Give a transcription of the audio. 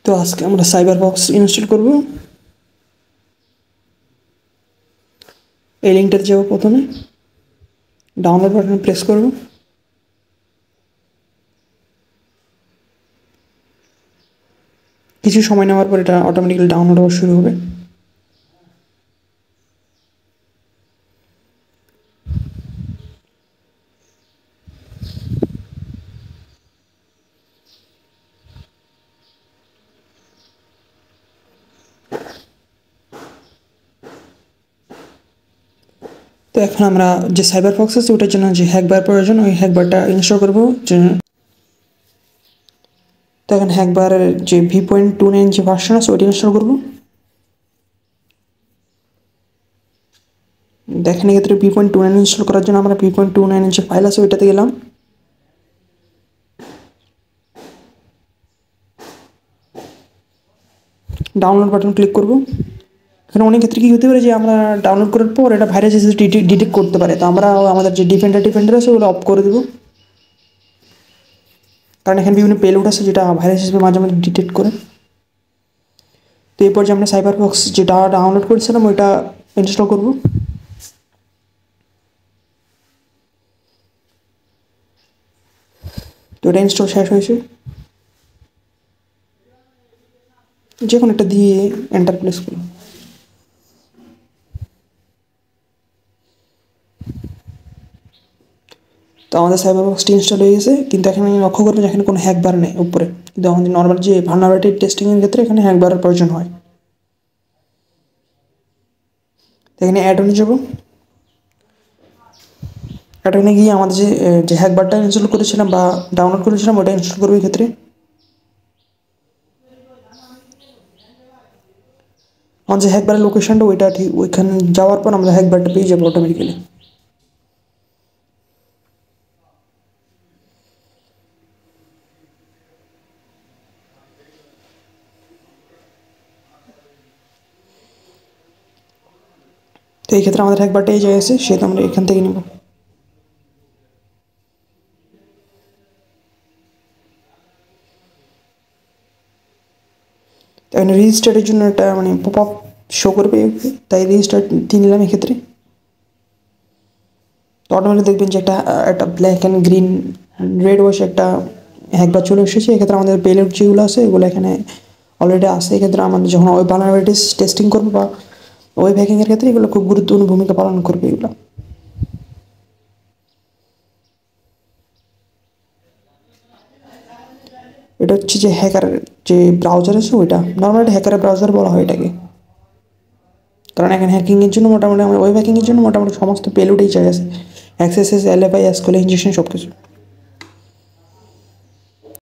তো আজকে আমরা সাইবার বক্স ইনস্টল করব। এই লিঙ্কটাতে যাব, প্রথমে ডাউনলোড বাটনে প্রেস করব। কিছু সময় নেওয়ার পর এটা অটোমেটিক্যালি ডাউনলোড হওয়া শুরু হবে। তো এখন আমরা যে সাইবার বক্স আছে ওটার জন্য যে হ্যাকবার প্রয়োজন, ওই হ্যাকবারটা ইনস্টল করবো। তো এখন হ্যাকবারের যে V.29 যে ভার্সন আছে ওইটা ইনস্টল করবো। দেখেন এক্ষেত্রে V.29 ইনস্টল করার জন্য আমরা V.29 যে ফাইল আছে ওইটাতে গেলাম। ডাউনলোড বাটন ক্লিক করব। এখানে অনেক ক্ষেত্রে কী হতে পারে যে আমরা ডাউনলোড করার পর এটা ভাইরাস এসে ডিটেক্ট করতে পারে, তো আমরা আমাদের যে ডিফেন্ডার আছে ওগুলো অফ করে দেবো, কারণ এখানে বিভিন্ন পেলোড আছে যেটা ভাইরাস হিসেবে মাঝে মাঝে ডিটেক্ট করে। তো এরপর যে আমরা সাইবার বক্স যেটা ডাউনলোড করেছিলাম ওইটা ইনস্টল করব। তো এটা ইনস্টল শেষ হয়েছে, যে কোনো একটা দিয়ে এন্টার প্রেস করুন। তো আমাদের সাইবার বক্সটি ইনস্টল হয়ে গেছে, কিন্তু এখানে লক্ষ্য করবেন যে এখানে কোনো হ্যাকবার নেই উপরে, কিন্তু আমাদের নর্মাল যে ভালনারেবিলিটি টেস্টিংয়ের ক্ষেত্রে এখানে হ্যাকবারের প্রয়োজন হয়। তো এখানে অ্যাড অনে যাব। অ্যাড অনে গিয়ে আমাদের যে হ্যাকবারটা ইনস্টল করেছিলাম বা ডাউনলোড করেছিলাম ওটা ইনস্টল করবো। এক্ষেত্রে আমার যে হ্যাকবারের লোকেশনটা ওইটা ঠিক ওইখানে যাওয়ার পর আমরা হ্যাকবারটা পেয়ে যাবো অটোমেটিক্যালি। তো এই ক্ষেত্রে আমাদের হ্যাকবারটা এই জায়গায় আছে, সেটা আমরা এখান থেকে নেব। এখানে রেজিস্টারের জন্য একটা পপ আপ শো করবে, তাই রেজিস্টার দিয়ে নিলাম। এক্ষেত্রে তো অটোমেটিক দেখবেন যে একটা black and green red wash একটা হ্যাকবার চলে এসেছে। এক্ষেত্রে আমাদের পেলোড যেগুলো আছে এগুলো এখানে অলরেডি আছে। এক্ষেত্রে আমাদের যখন ওয়েব ভালনারেবিলিটিস টেস্টিং করবো বা ওয়েব হ্যাকিংয়ের ক্ষেত্রে এগুলো খুব গুরুত্বপূর্ণ ভূমিকা পালন করবে এগুলো। এটা হচ্ছে যে হ্যাকারের যে ব্রাউজার আছে ওইটা, নর্মালি হ্যাকারের ব্রাউজার বলা হয় এটাকে, কারণ এখানে হ্যাকিংয়ের জন্য মোটামুটি আমরা ওয়েব হ্যাকিংয়ের জন্য মোটামুটি সমস্ত পেলোডেই চাই আছে, অ্যাক্সেসেস, এলএফআই, এসকিউএল ইনজেকশন সব কিছু।